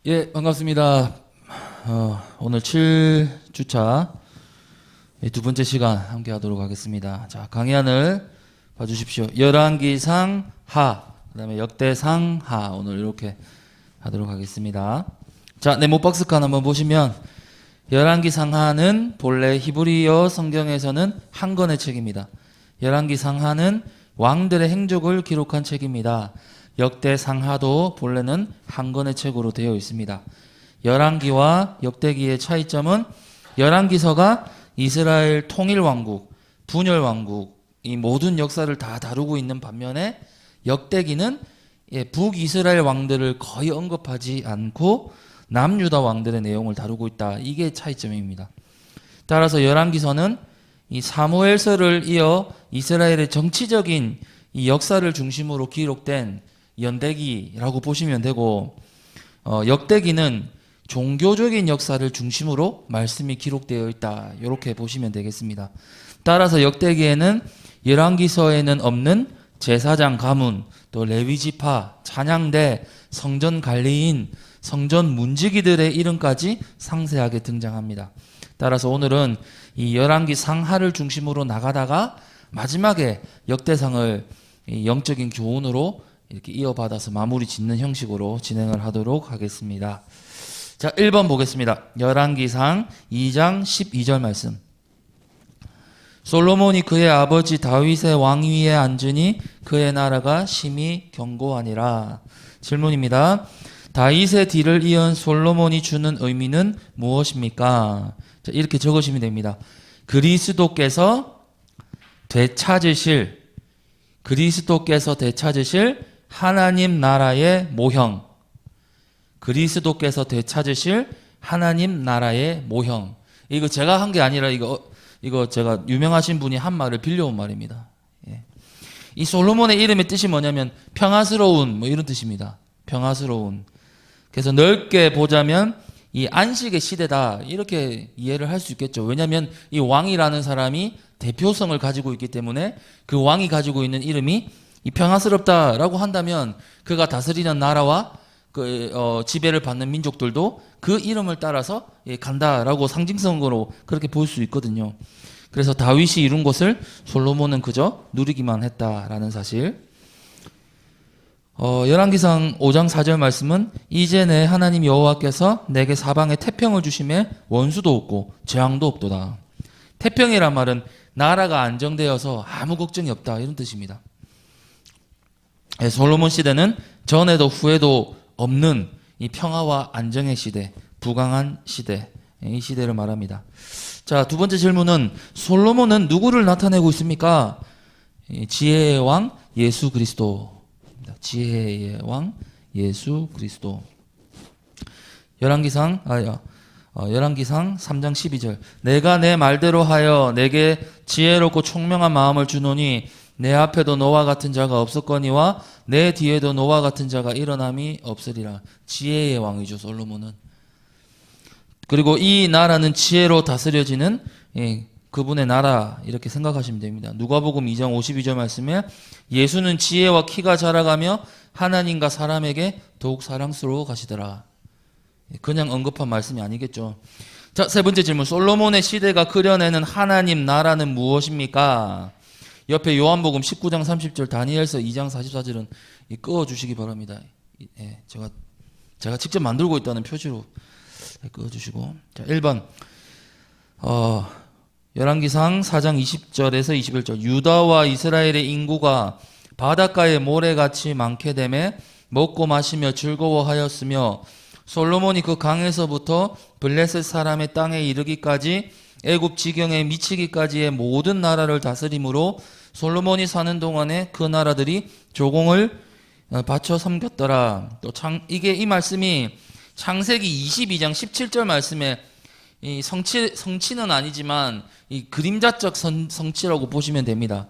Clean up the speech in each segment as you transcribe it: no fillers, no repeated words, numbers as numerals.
예, 반갑습니다. 오늘 7주차 두 번째 시간 함께 하도록 하겠습니다. 자, 강의안을 봐주십시오. 열왕기상 하, 그 다음에 역대상 하, 오늘 이렇게 하도록 하겠습니다. 자, 네모박스칸 한번 보시면 열왕기상 하는 본래 히브리어 성경에서는 한 권의 책입니다. 열왕기상 하는 왕들의 행적을 기록한 책입니다. 역대상하도 본래는 한 권의 책으로 되어 있습니다. 열왕기와 역대기의 차이점은 열왕기서가 이스라엘 통일왕국, 분열왕국 이 모든 역사를 다 다루고 있는 반면에 역대기는 북이스라엘 왕들을 거의 언급하지 않고 남유다 왕들의 내용을 다루고 있다. 이게 차이점입니다. 따라서 열왕기서는 이 사무엘서를 이어 이스라엘의 정치적인 이 역사를 중심으로 기록된 연대기라고 보시면 되고, 역대기는 종교적인 역사를 중심으로 말씀이 기록되어 있다. 이렇게 보시면 되겠습니다. 따라서 역대기에는 열왕기서에는 없는 제사장 가문, 또 레위지파, 찬양대, 성전 관리인, 성전 문지기들의 이름까지 상세하게 등장합니다. 따라서 오늘은 이 열왕기 상하를 중심으로 나가다가 마지막에 역대상을 영적인 교훈으로 이렇게 이어받아서 마무리 짓는 형식으로 진행을 하도록 하겠습니다. 자, 1번 보겠습니다. 열왕기상 2장 12절 말씀. 솔로몬이 그의 아버지 다윗의 왕위에 앉으니 그의 나라가 심히 견고하니라. 질문입니다. 다윗의 뒤를 이은 솔로몬이 주는 의미는 무엇입니까? 자, 이렇게 적으시면 됩니다. 그리스도께서 되찾으실 하나님 나라의 모형. 그리스도께서 되찾으실 하나님 나라의 모형. 이거 제가 한 게 아니라 이거 제가 유명하신 분이 한 말을 빌려온 말입니다. 예. 이 솔로몬의 이름의 뜻이 뭐냐면 평화스러운 뭐 이런 뜻입니다. 평화스러운. 그래서 넓게 보자면 이 안식의 시대다 이렇게 이해를 할 수 있겠죠. 왜냐하면 이 왕이라는 사람이 대표성을 가지고 있기 때문에 그 왕이 가지고 있는 이름이 이 평화스럽다라고 한다면 그가 다스리는 나라와 지배를 받는 민족들도 그 이름을 따라서 간다라고 상징성으로 그렇게 볼 수 있거든요. 그래서 다윗이 이룬 것을 솔로몬은 그저 누리기만 했다라는 사실. 열왕기상 5장 4절 말씀은 이제 내 하나님 여호와께서 내게 사방에 태평을 주심에 원수도 없고 재앙도 없도다. 태평이란 말은 나라가 안정되어서 아무 걱정이 없다 이런 뜻입니다. 솔로몬 시대는 전에도 후에도 없는 이 평화와 안정의 시대, 부강한 시대, 이 시대를 말합니다. 자, 두 번째 질문은 솔로몬은 누구를 나타내고 있습니까? 지혜의 왕 예수 그리스도. 지혜의 왕 예수 그리스도. 열왕기상 3장 12절. 내가 내 말대로 하여 내게 지혜롭고 총명한 마음을 주노니 내 앞에도 너와 같은 자가 없었거니와 내 뒤에도 너와 같은 자가 일어남이 없으리라. 지혜의 왕이죠, 솔로몬은. 그리고 이 나라는 지혜로 다스려지는 그분의 나라 이렇게 생각하시면 됩니다. 누가복음 2장 52절 말씀에 예수는 지혜와 키가 자라가며 하나님과 사람에게 더욱 사랑스러워 가시더라. 그냥 언급한 말씀이 아니겠죠. 자, 세 번째 질문. 솔로몬의 시대가 그려내는 하나님 나라는 무엇입니까? 옆에 요한복음 19장 30절, 다니엘서 2장 44절은 끄어주시기 바랍니다. 제가 직접 만들고 있다는 표시로 끄어주시고. 자, 1번. 열왕기상 4장 20절에서 21절. 유다와 이스라엘의 인구가 바닷가의 모래같이 많게 되매 먹고 마시며 즐거워하였으며 솔로몬이 그 강에서부터 블레셋 사람의 땅에 이르기까지 애굽 지경에 미치기까지의 모든 나라를 다스림으로 솔로몬이 사는 동안에 그 나라들이 조공을 바쳐 섬겼더라. 또 이 말씀이 창세기 22장 17절 말씀에 이 성취는 아니지만 이 그림자적 성취라고 보시면 됩니다.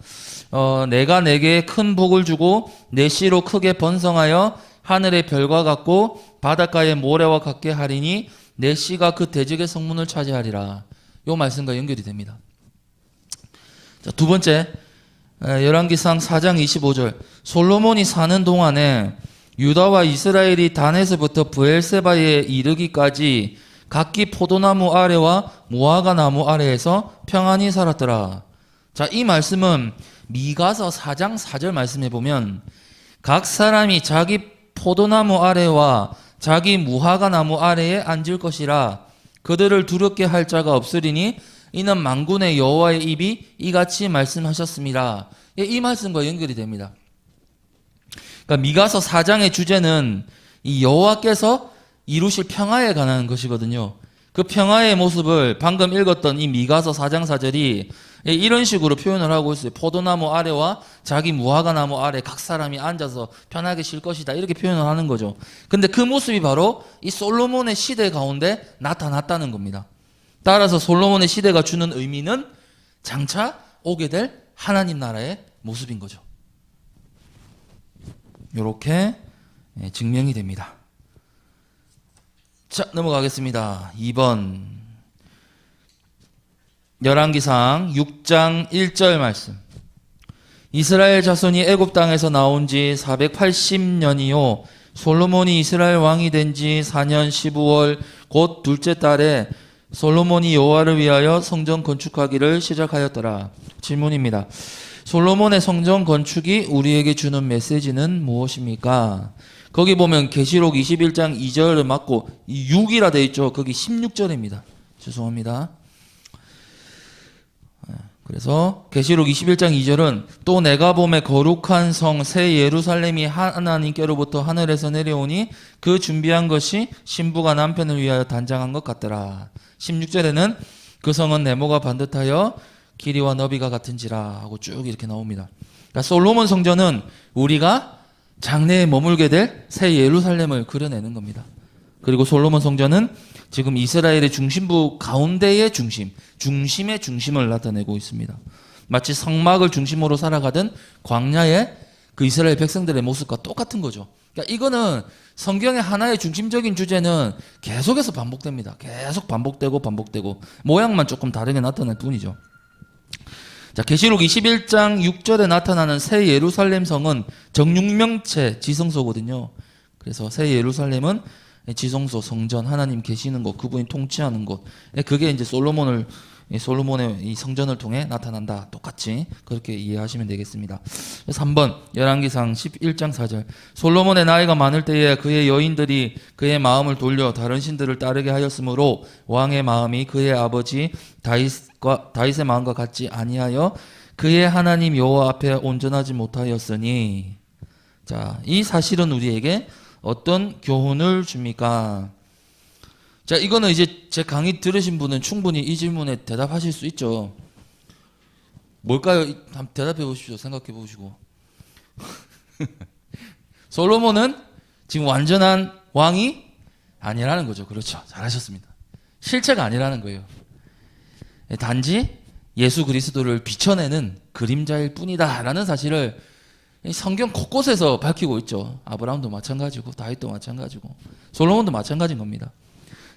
내가 내게 큰 복을 주고 내 씨로 크게 번성하여 하늘의 별과 같고 바닷가의 모래와 같게 하리니 내 씨가 그 대적의 성문을 차지하리라. 이 말씀과 연결이 됩니다. 자, 두 번째, 열왕기상 4장 25절. 솔로몬이 사는 동안에 유다와 이스라엘이 단에서부터 브엘세바에 이르기까지 각기 포도나무 아래와 무화과 나무 아래에서 평안히 살았더라. 자, 이 말씀은 미가서 4장 4절 말씀해 보면 각 사람이 자기 포도나무 아래와 자기 무화과 나무 아래에 앉을 것이라. 그들을 두렵게 할 자가 없으리니 이는 만군의 여호와의 입이 이같이 말씀하셨습니다. 이 말씀과 연결이 됩니다. 그러니까 미가서 4장의 주제는 이 여호와께서 이루실 평화에 관한 것이거든요. 그 평화의 모습을 방금 읽었던 이 미가서 4장 4절이 이런 식으로 표현을 하고 있어요. 포도나무 아래와 자기 무화과 나무 아래 각 사람이 앉아서 편하게 쉴 것이다. 이렇게 표현을 하는 거죠. 근데 그 모습이 바로 이 솔로몬의 시대 가운데 나타났다는 겁니다. 따라서 솔로몬의 시대가 주는 의미는 장차 오게 될 하나님 나라의 모습인 거죠. 이렇게 증명이 됩니다. 자, 넘어가겠습니다. 2번 열왕기상 6장 1절 말씀. 이스라엘 자손이 애굽 땅에서 나온 지 480년이요 솔로몬이 이스라엘 왕이 된 지 4년 15월 곧 둘째 달에 솔로몬이 여호와를 위하여 성전 건축하기를 시작하였더라. 질문입니다. 솔로몬의 성전 건축이 우리에게 주는 메시지는 무엇입니까? 거기 보면 계시록 21장 2절을 맞고 6이라 되어 있죠. 거기 16절입니다. 죄송합니다. 그래서 계시록 21장 2절은 또 내가 봄에 거룩한 성 새 예루살렘이 하나님께로부터 하늘에서 내려오니 그 준비한 것이 신부가 남편을 위하여 단장한 것 같더라. 16절에는 그 성은 네모가 반듯하여 길이와 너비가 같은지라 하고 쭉 이렇게 나옵니다. 그러니까 솔로몬 성전은 우리가 장래에 머물게 될 새 예루살렘을 그려내는 겁니다. 그리고 솔로몬 성전은 지금 이스라엘의 중심부 가운데의 중심의 중심을 나타내고 있습니다. 마치 성막을 중심으로 살아가던 광야의 그 이스라엘 백성들의 모습과 똑같은 거죠. 그러니까 이거는 성경의 하나의 중심적인 주제는 계속해서 반복됩니다. 계속 반복되고 모양만 조금 다르게 나타낼 뿐이죠. 자, 계시록 21장 6절에 나타나는 새 예루살렘 성은 정육명체 지성소거든요. 그래서 새 예루살렘은 지성소, 성전, 하나님 계시는 곳, 그분이 통치하는 곳. 그게 이제 솔로몬의 이 성전을 통해 나타난다. 똑같이 그렇게 이해하시면 되겠습니다. 3번 열왕기상 11장 4절. 솔로몬의 나이가 많을 때에 그의 여인들이 그의 마음을 돌려 다른 신들을 따르게 하였으므로 왕의 마음이 그의 아버지 다윗의 마음과 같지 아니하여 그의 하나님 여호와 앞에 온전하지 못하였으니. 자, 이 사실은 우리에게 어떤 교훈을 줍니까? 자, 이거는 이제 제 강의 들으신 분은 충분히 이 질문에 대답하실 수 있죠. 뭘까요? 한번 대답해 보십시오. 생각해 보시고. 솔로몬은 지금 완전한 왕이 아니라는 거죠. 그렇죠. 잘하셨습니다. 실체가 아니라는 거예요. 단지 예수 그리스도를 비춰내는 그림자일 뿐이다라는 사실을 성경 곳곳에서 밝히고 있죠. 아브라함도 마찬가지고 다윗도 마찬가지고 솔로몬도 마찬가지인 겁니다.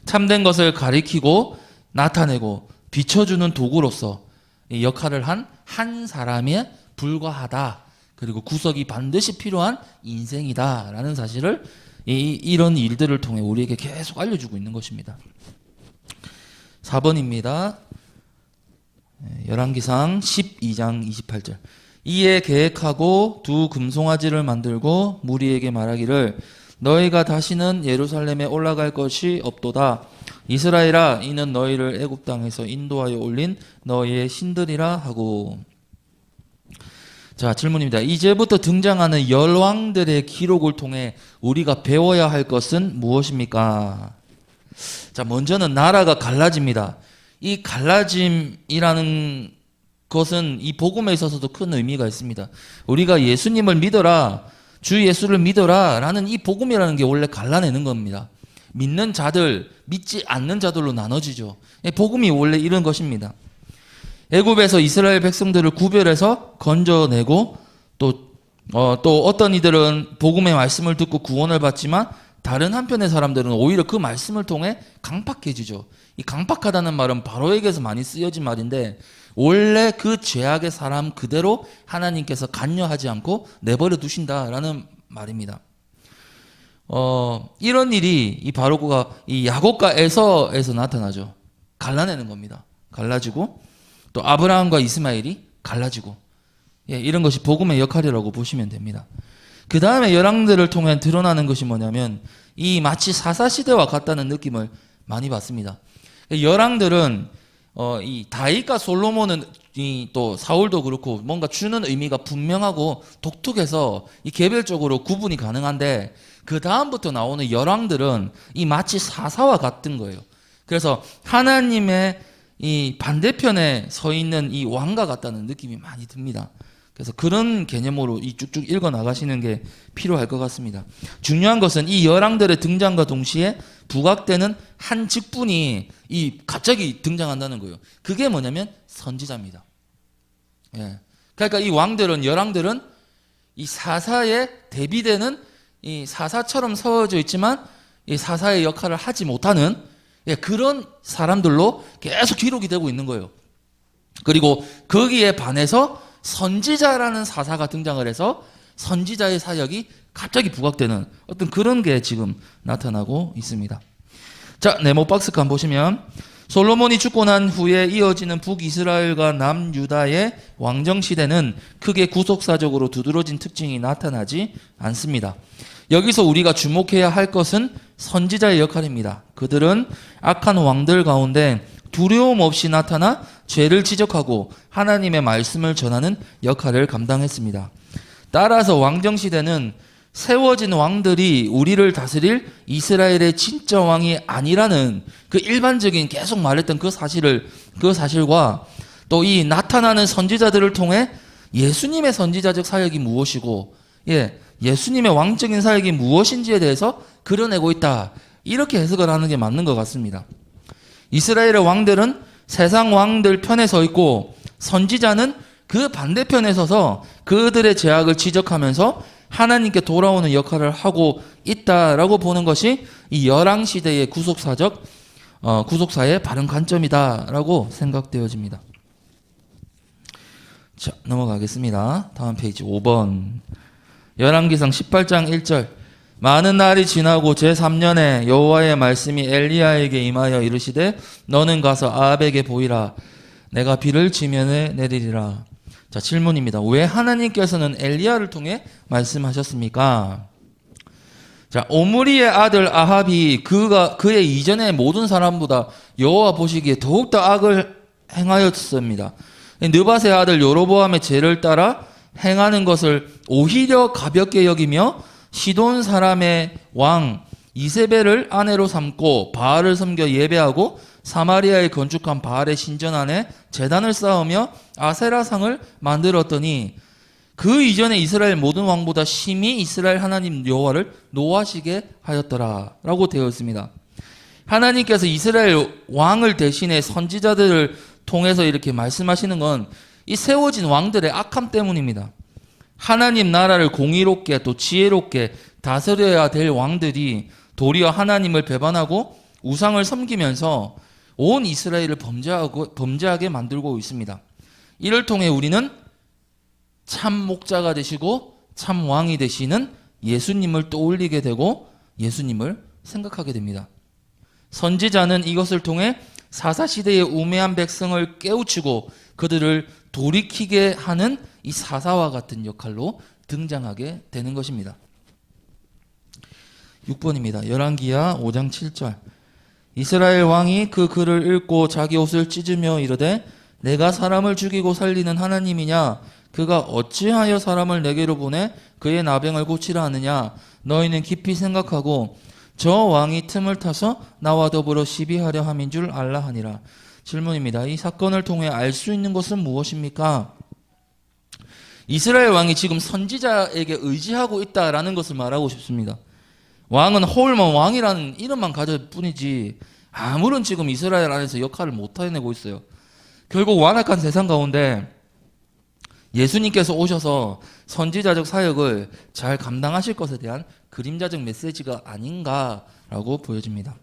참된 것을 가리키고 나타내고 비춰주는 도구로서 이 역할을 한 사람에 불과하다. 그리고 구석이 반드시 필요한 인생이다라는 사실을 이런 일들을 통해 우리에게 계속 알려주고 있는 것입니다. 4번입니다. 열왕기상 12장 28절. 이에 계획하고 두 금송아지를 만들고 무리에게 말하기를 너희가 다시는 예루살렘에 올라갈 것이 없도다. 이스라엘아, 이는 너희를 애굽 땅에서 인도하여 올린 너희의 신들이라 하고. 자, 질문입니다. 이제부터 등장하는 열왕들의 기록을 통해 우리가 배워야 할 것은 무엇입니까? 자, 먼저는 나라가 갈라집니다. 이 갈라짐이라는 것은 이 복음에 있어서도 큰 의미가 있습니다. 우리가 예수님을 믿어라, 주 예수를 믿어라 라는 이 복음이라는 게 원래 갈라내는 겁니다. 믿는 자들, 믿지 않는 자들로 나눠지죠. 복음이 원래 이런 것입니다. 애굽에서 이스라엘 백성들을 구별해서 건져내고 또 어떤 이들은 복음의 말씀을 듣고 구원을 받지만 다른 한편의 사람들은 오히려 그 말씀을 통해 강팍해지죠. 이 강팍하다는 말은 바로에게서 많이 쓰여진 말인데 원래 그 죄악의 사람 그대로 하나님께서 간여하지 않고 내버려 두신다라는 말입니다. 이런 일이 이 바로크가 이 야곱과 에서에서 나타나죠. 갈라내는 겁니다. 갈라지고 또 아브라함과 이스마엘이 갈라지고 이런 것이 복음의 역할이라고 보시면 됩니다. 그 다음에 열왕들을 통해 드러나는 것이 뭐냐면 이 마치 사사시대와 같다는 느낌을 많이 받습니다. 열왕들은 이 다윗과 솔로몬은 또 사울도 그렇고 뭔가 주는 의미가 분명하고 독특해서 이 개별적으로 구분이 가능한데 그 다음부터 나오는 열왕들은 이 마치 사사와 같은 거예요. 그래서 하나님의 이 반대편에 서 있는 이 왕과 같다는 느낌이 많이 듭니다. 그래서 그런 개념으로 이 쭉쭉 읽어 나가시는 게 필요할 것 같습니다. 중요한 것은 이 열왕들의 등장과 동시에 부각되는 한 직분이 이 갑자기 등장한다는 거예요. 그게 뭐냐면 선지자입니다. 그러니까 이 왕들은 열왕들은 이 사사에 대비되는 이 사사처럼 서어져 있지만 이 사사의 역할을 하지 못하는 그런 사람들로 계속 기록이 되고 있는 거예요. 그리고 거기에 반해서 선지자라는 사사가 등장을 해서 선지자의 사역이 갑자기 부각되는 어떤 그런 게 지금 나타나고 있습니다. 자, 네모 박스 칸 보시면 솔로몬이 죽고 난 후에 이어지는 북이스라엘과 남유다의 왕정시대는 크게 구속사적으로 두드러진 특징이 나타나지 않습니다. 여기서 우리가 주목해야 할 것은 선지자의 역할입니다. 그들은 악한 왕들 가운데 두려움 없이 나타나 죄를 지적하고 하나님의 말씀을 전하는 역할을 감당했습니다. 따라서 왕정시대는 세워진 왕들이 우리를 다스릴 이스라엘의 진짜 왕이 아니라는 그 일반적인 계속 말했던 그 사실과 또 이 나타나는 선지자들을 통해 예수님의 선지자적 사역이 무엇이고 예수님의 왕적인 사역이 무엇인지에 대해서 그려내고 있다. 이렇게 해석을 하는 게 맞는 것 같습니다. 이스라엘의 왕들은 세상 왕들 편에 서 있고 선지자는 그 반대편에 서서 그들의 죄악을 지적하면서 하나님께 돌아오는 역할을 하고 있다라고 보는 것이 이 열왕시대의 구속사의 바른 관점이다라고 생각되어집니다. 자, 넘어가겠습니다. 다음 페이지 5번. 열왕기상 18장 1절. 많은 날이 지나고 제3년에 여호와의 말씀이 엘리야에게 임하여 이르시되 너는 가서 아합에게 보이라. 내가 비를 지면에 내리리라. 자, 질문입니다. 왜 하나님께서는 엘리야를 통해 말씀하셨습니까? 자, 오므리의 아들 아합이 그의 이전의 모든 사람보다 여호와 보시기에 더욱더 악을 행하였습니다. 느밧의 아들 여로보암의 죄를 따라 행하는 것을 오히려 가볍게 여기며 시돈 사람의 왕 이세벨을 아내로 삼고 바알을 섬겨 예배하고 사마리아에 건축한 바알의 신전 안에 제단을 쌓으며 아세라상을 만들었더니 그 이전에 이스라엘 모든 왕보다 심히 이스라엘 하나님 여호와를 노하시게 하였더라 라고 되어 있습니다. 하나님께서 이스라엘 왕을 대신해 선지자들을 통해서 이렇게 말씀하시는 건 이 세워진 왕들의 악함 때문입니다. 하나님 나라를 공의롭게 또 지혜롭게 다스려야 될 왕들이 도리어 하나님을 배반하고 우상을 섬기면서 온 이스라엘을 범죄하게 만들고 있습니다. 이를 통해 우리는 참 목자가 되시고 참 왕이 되시는 예수님을 떠올리게 되고 예수님을 생각하게 됩니다. 선지자는 이것을 통해 사사시대의 우매한 백성을 깨우치고 그들을 돌이키게 하는 이 사사와 같은 역할로 등장하게 되는 것입니다. 6번입니다. 열왕기하 5장 7절. 이스라엘 왕이 그 글을 읽고 자기 옷을 찢으며 이르되 내가 사람을 죽이고 살리는 하나님이냐? 그가 어찌하여 사람을 내게로 보내 그의 나병을 고치라 하느냐? 너희는 깊이 생각하고 저 왕이 틈을 타서 나와 더불어 시비하려 함인 줄 알라 하니라. 질문입니다. 이 사건을 통해 알 수 있는 것은 무엇입니까? 이스라엘 왕이 지금 선지자에게 의지하고 있다라는 것을 말하고 싶습니다. 왕은 홀만 왕이라는 이름만 가질 뿐이지 아무런 지금 이스라엘 안에서 역할을 못 해내고 있어요. 결국 완악한 세상 가운데 예수님께서 오셔서 선지자적 사역을 잘 감당하실 것에 대한 그림자적 메시지가 아닌가라고 보여집니다.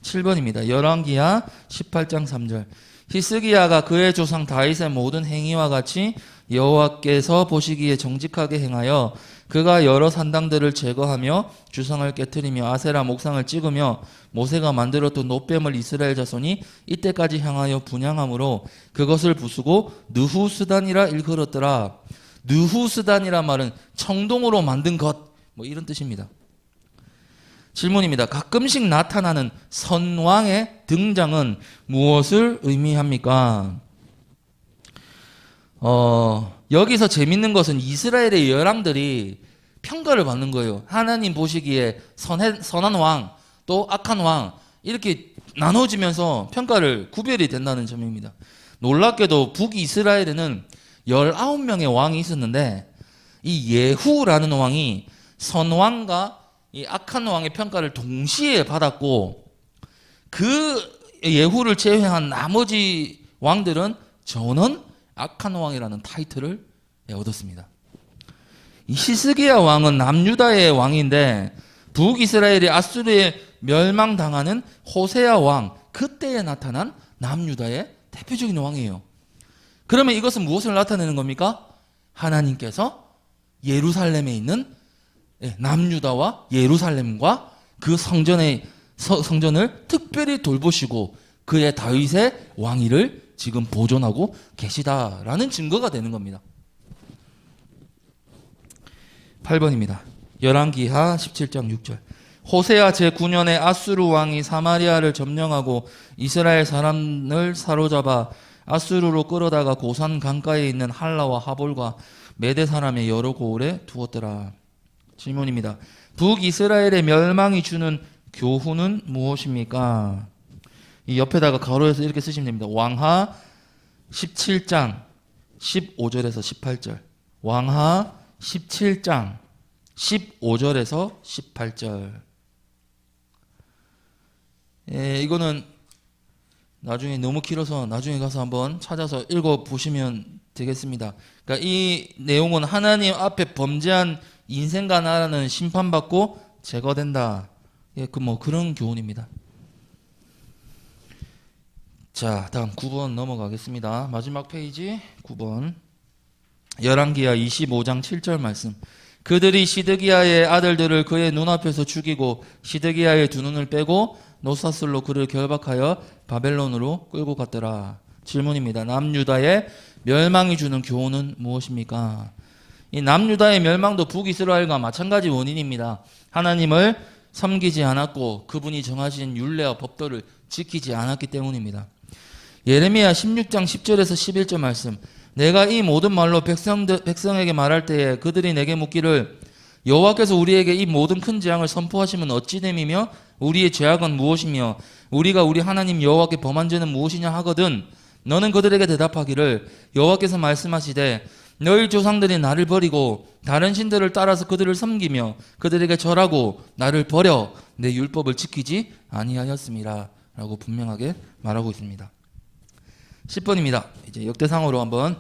7번입니다. 열왕기하 18장 3절. 히스기야가 그의 조상 다윗의 모든 행위와 같이 여호와께서 보시기에 정직하게 행하여 그가 여러 산당들을 제거하며 주상을 깨뜨리며 아세라 목상을 찍으며 모세가 만들었던 놋뱀을 이스라엘 자손이 이때까지 향하여 분향함으로 그것을 부수고 느후스단이라 일컬었더라. 느후스단이라 말은 청동으로 만든 것, 뭐 이런 뜻입니다. 질문입니다. 가끔씩 나타나는 선왕의 등장은 무엇을 의미합니까? 여기서 재밌는 것은 이스라엘의 열왕들이 평가를 받는 거예요. 하나님 보시기에 선한 왕, 또 악한 왕, 이렇게 나눠지면서 평가를 구별이 된다는 점입니다. 놀랍게도 북이스라엘에는 19명의 왕이 있었는데 이 예후라는 왕이 선왕과 이 악한 왕의 평가를 동시에 받았고, 그 예후를 제외한 나머지 왕들은 전원 악한 왕이라는 타이틀을 얻었습니다. 이 히스기야 왕은 남유다의 왕인데 북이스라엘이 아수르에 멸망당하는 호세아 왕, 그때에 나타난 남유다의 대표적인 왕이에요. 그러면 이것은 무엇을 나타내는 겁니까? 하나님께서 예루살렘에 있는 남유다와 예루살렘과 그 성전을 특별히 돌보시고 그의 다윗의 왕위를 지금 보존하고 계시다라는 증거가 되는 겁니다. 8번입니다. 열왕기하 17장 6절. 호세아 제9년에 아수르 왕이 사마리아를 점령하고 이스라엘 사람을 사로잡아 아수르로 끌어다가 고산 강가에 있는 할라와 하볼과 메대 사람의 여러 고을에 두었더라. 질문입니다. 북이스라엘의 멸망이 주는 교훈은 무엇입니까? 이 옆에다가 가로해서 이렇게 쓰시면 됩니다. 왕하 17장 15절에서 18절. 왕하 17장 15절에서 18절. 이거는 나중에 너무 길어서 나중에 가서 한번 찾아서 읽어보시면 되겠습니다. 그러니까 이 내용은 하나님 앞에 범죄한 인생과 나라는 심판받고 제거된다. 그런 교훈입니다. 자, 다음 9번 넘어가겠습니다. 마지막 페이지 9번. 열왕기하 25장 7절 말씀. 그들이 시드기야의 아들들을 그의 눈앞에서 죽이고 시드기야의 두 눈을 빼고 노사슬로 그를 결박하여 바벨론으로 끌고 갔더라. 질문입니다. 남유다의 멸망이 주는 교훈은 무엇입니까? 이 남유다의 멸망도 북이스라엘과 마찬가지 원인입니다. 하나님을 섬기지 않았고 그분이 정하신 율례와 법도를 지키지 않았기 때문입니다. 예레미야 16장 10절에서 11절 말씀. 내가 이 모든 말로 백성에게 말할 때에 그들이 내게 묻기를 여호와께서 우리에게 이 모든 큰 재앙을 선포하시면 어찌 됨이며 우리의 죄악은 무엇이며 우리가 우리 하나님 여호와께 범한 죄는 무엇이냐 하거든 너는 그들에게 대답하기를 여호와께서 말씀하시되 너희 조상들이 나를 버리고 다른 신들을 따라서 그들을 섬기며 그들에게 절하고 나를 버려 내 율법을 지키지 아니하였음이라 라고 분명하게 말하고 있습니다. 10번입니다. 이제 역대상으로 한번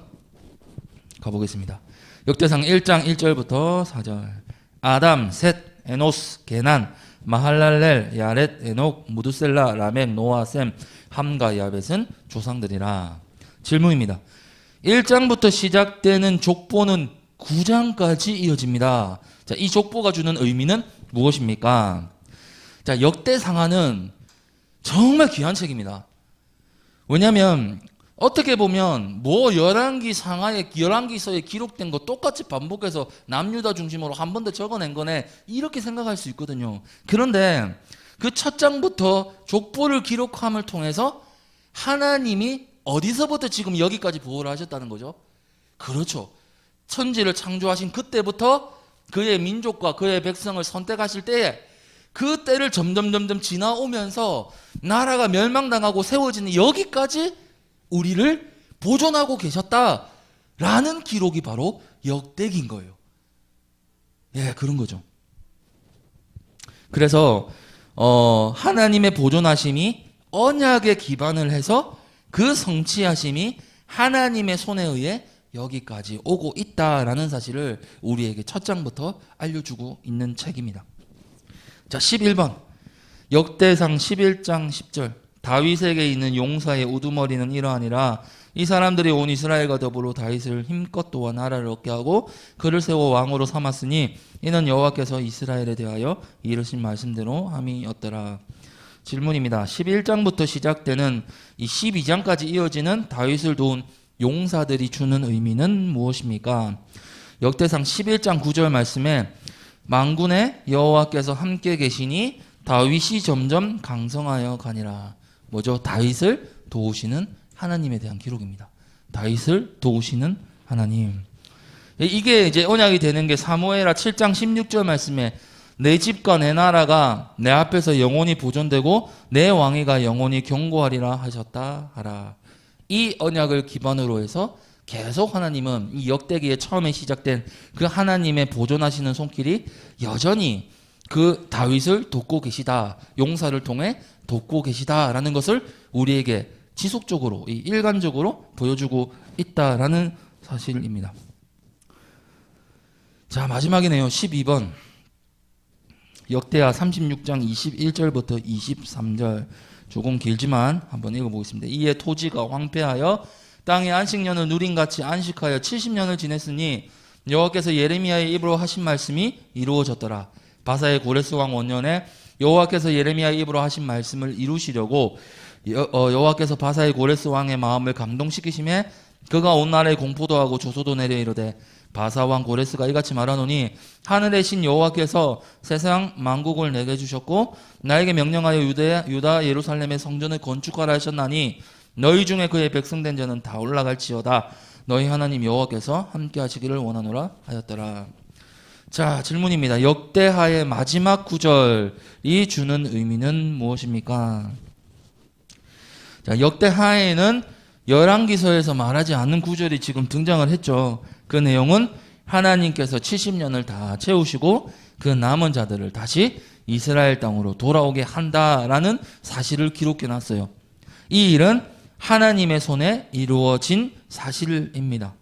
가보겠습니다. 역대상 1장 1절부터 4절. 아담, 셋, 에노스, 게난, 마할랄렐, 야렛, 에녹, 무두셀라, 라멕, 노아, 셈, 함과 야벳은 조상들이라. 질문입니다. 1장부터 시작되는 족보는 9장까지 이어집니다. 자, 이 족보가 주는 의미는 무엇입니까? 자, 역대상하는 정말 귀한 책입니다. 왜냐하면 어떻게 보면 열왕기서에 기록된 거 똑같이 반복해서 남유다 중심으로 한 번 더 적어낸 거네 이렇게 생각할 수 있거든요. 그런데 그 첫 장부터 족보를 기록함을 통해서 하나님이 어디서부터 지금 여기까지 보호를 하셨다는 거죠? 그렇죠. 천지를 창조하신 그때부터 그의 민족과 그의 백성을 선택하실 때에 그 때를 점점 지나오면서 나라가 멸망당하고 세워지는 여기까지 우리를 보존하고 계셨다라는 기록이 바로 역대기인 거예요. 그런 거죠. 그래서 하나님의 보존하심이 언약에 기반을 해서 그 성취하심이 하나님의 손에 의해 여기까지 오고 있다라는 사실을 우리에게 첫 장부터 알려주고 있는 책입니다. 자, 11번. 역대상 11장 10절. 다윗에게 있는 용사의 우두머리는 이러하니라. 이 사람들이 온 이스라엘과 더불어 다윗을 힘껏 도와 나라를 얻게 하고 그를 세워 왕으로 삼았으니 이는 여호와께서 이스라엘에 대하여 이르신 말씀대로 함이었더라. 질문입니다. 11장부터 시작되는 이 12장까지 이어지는 다윗을 도운 용사들이 주는 의미는 무엇입니까? 역대상 11장 9절 말씀에 만군의 여호와께서 함께 계시니 다윗이 점점 강성하여 가니라. 뭐죠? 다윗을 도우시는 하나님에 대한 기록입니다. 다윗을 도우시는 하나님. 이게 이제 언약이 되는 게 사무엘하 7장 16절 말씀에 내 집과 내 나라가 내 앞에서 영원히 보존되고 내 왕위가 영원히 경고하리라 하셨다 하라. 이 언약을 기반으로 해서 계속 하나님은 이 역대기에 처음에 시작된 그 하나님의 보존하시는 손길이 여전히 그 다윗을 돕고 계시다. 용사를 통해 돕고 계시다라는 것을 우리에게 지속적으로 일관적으로 보여주고 있다라는 사실입니다. 자, 마지막이네요. 12번. 역대하 36장 21절부터 23절. 조금 길지만 한번 읽어보겠습니다. 이에 토지가 황폐하여 땅에 안식년을 누린같이 안식하여 70년을 지냈으니 여호와께서 예레미야의 입으로 하신 말씀이 이루어졌더라. 바사의 고레스 왕 원년에 여호와께서 예레미야의 입으로 하신 말씀을 이루시려고 여호와께서 바사의 고레스 왕의 마음을 감동시키심에 그가 온 나라에 공포도 하고 조소도 내려 이르되 바사 왕 고레스가 이같이 말하노니 하늘의 신 여호와께서 세상 만국을 내게 주셨고 나에게 명령하여 유다 예루살렘의 성전을 건축하라 하셨나니 너희 중에 그의 백성된 자는 다 올라갈지어다. 너희 하나님 여호와께서 함께 하시기를 원하노라 하였더라. 자, 질문입니다. 역대하의 마지막 구절이 주는 의미는 무엇입니까? 자, 역대하에는 열왕기서에서 말하지 않는 구절이 지금 등장을 했죠. 그 내용은 하나님께서 70년을 다 채우시고 그 남은 자들을 다시 이스라엘 땅으로 돌아오게 한다라는 사실을 기록해 놨어요. 이 일은 하나님의 손에 이루어진 사실입니다.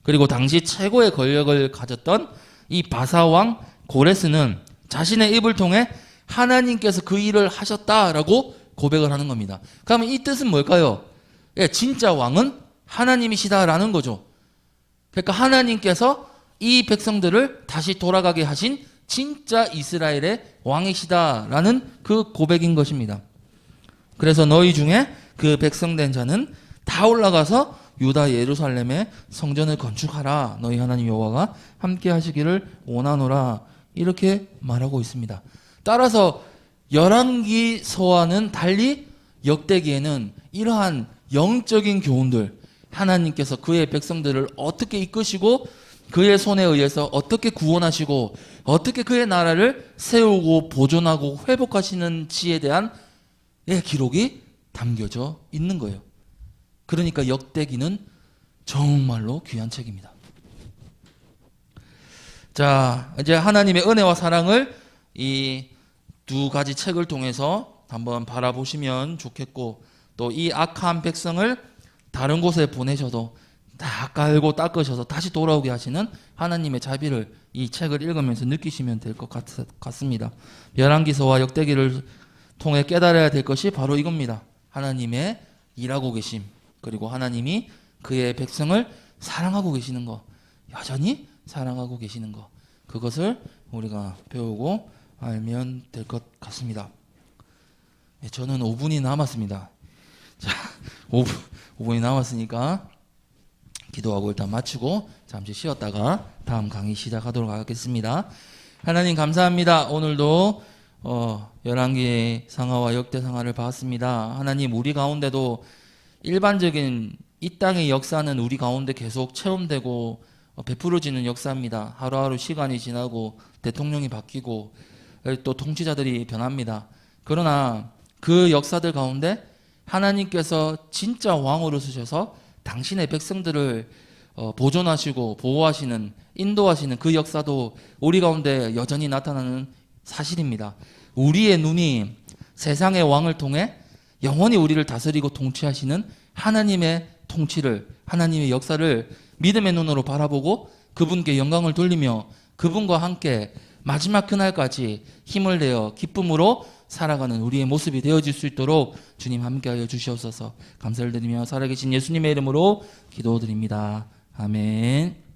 그리고 당시 최고의 권력을 가졌던 이 바사왕 고레스는 자신의 입을 통해 하나님께서 그 일을 하셨다라고 고백을 하는 겁니다. 그러면 이 뜻은 뭘까요? 예, 진짜 왕은 하나님이시다라는 거죠. 그러니까 하나님께서 이 백성들을 다시 돌아가게 하신 진짜 이스라엘의 왕이시다라는 그 고백인 것입니다. 그래서 너희 중에 그 백성된 자는 다 올라가서 유다 예루살렘의 성전을 건축하라. 너희 하나님 여호와가 함께 하시기를 원하노라. 이렇게 말하고 있습니다. 따라서 열왕기서와는 달리 역대기에는 이러한 영적인 교훈들, 하나님께서 그의 백성들을 어떻게 이끄시고 그의 손에 의해서 어떻게 구원하시고 어떻게 그의 나라를 세우고 보존하고 회복하시는지에 대한 기록이 담겨져 있는 거예요. 그러니까 역대기는 정말로 귀한 책입니다. 자, 이제 하나님의 은혜와 사랑을 이 두 가지 책을 통해서 한번 바라보시면 좋겠고, 또 이 악한 백성을 다른 곳에 보내셔도 다 깔고 닦으셔서 다시 돌아오게 하시는 하나님의 자비를 이 책을 읽으면서 느끼시면 될 것 같습니다. 열왕기서와 역대기를 통해 깨달아야 될 것이 바로 이겁니다. 하나님의 일하고 계심, 그리고 하나님이 그의 백성을 사랑하고 계시는 것, 여전히 사랑하고 계시는 것, 그것을 우리가 배우고 알면 될 것 같습니다. 저는 5분이 남았습니다. 자, 5분이 남았으니까 기도하고 일단 마치고 잠시 쉬었다가 다음 강의 시작하도록 하겠습니다. 하나님 감사합니다. 오늘도 열왕기 상하와 역대 상하를 봤습니다. 하나님, 우리 가운데도 일반적인 이 땅의 역사는 우리 가운데 계속 체험되고 베풀어지는 역사입니다. 하루하루 시간이 지나고 대통령이 바뀌고 또 통치자들이 변합니다. 그러나 그 역사들 가운데 하나님께서 진짜 왕으로 쓰셔서 당신의 백성들을 보존하시고 보호하시는, 인도하시는 그 역사도 우리 가운데 여전히 나타나는 사실입니다. 우리의 눈이 세상의 왕을 통해 영원히 우리를 다스리고 통치하시는 하나님의 통치를, 하나님의 역사를 믿음의 눈으로 바라보고 그분께 영광을 돌리며 그분과 함께 마지막 그날까지 힘을 내어 기쁨으로 살아가는 우리의 모습이 되어질 수 있도록 주님 함께하여 주시옵소서. 감사를 드리며 살아계신 예수님의 이름으로 기도드립니다. 아멘.